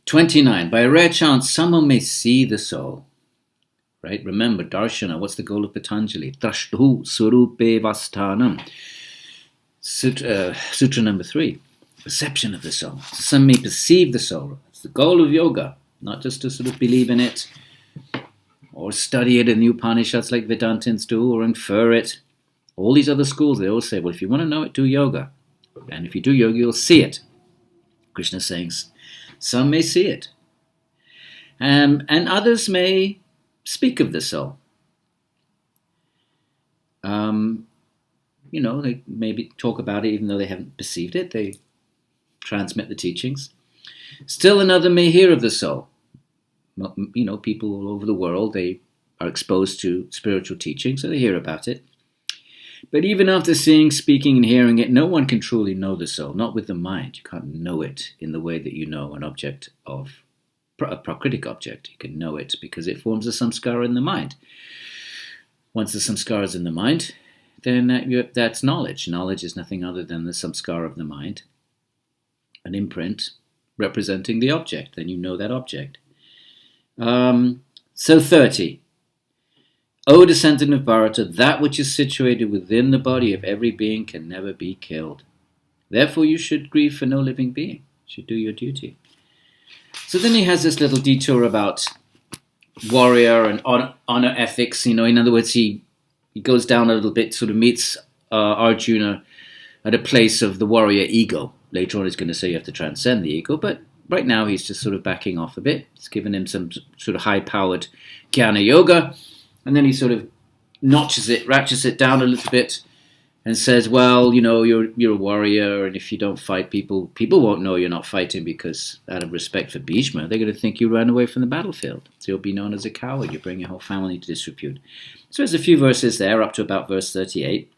29. By a rare chance, someone may see the soul. Right? Remember, darshana, what's the goal of Patanjali? Drashtu śṛṛutvāpy vasthanam. Sutra number 3. Perception of the soul. So some may perceive the soul. It's the goal of yoga, not just to sort of believe in it or study it in the Upanishads like Vedantins do or infer it. All these other schools, they all say, well, if you want to know it, do yoga. And if you do yoga, you'll see it. Krishna is saying, some may see it. And others may speak of the soul. They maybe talk about it even though they haven't perceived it. They transmit the teachings. Still another may hear of the soul. People all over the world, they are exposed to spiritual teaching, so they hear about it. But even after seeing, speaking, and hearing it, no one can truly know the soul, not with the mind. You can't know it in the way that you know an object of a prakritic object. You can know it because it forms a samskara in the mind. Once the samskara is in the mind, then that's knowledge. Knowledge is nothing other than the samskara of the mind, an imprint representing the object. Then you know that object. So 30. O descendant of Bhārata, that which is situated within the body of every being can never be killed. Therefore you should grieve for no living being. You should do your duty. So then he has this little detour about warrior and honor ethics. In other words, he goes down a little bit, sort of meets Arjuna at a place of the warrior ego. Later on he's going to say you have to transcend the ego, but right now he's just sort of backing off a bit. It's given him some sort of high-powered jnana yoga, and then he sort of ratchets it down a little bit and says, well, you're a warrior, and if you don't fight, people won't know you're not fighting because out of respect for Bhishma, they're going to think you ran away from the battlefield. So you'll be known as a coward. You bring your whole family to disrepute. So there's a few verses there, up to about verse 38.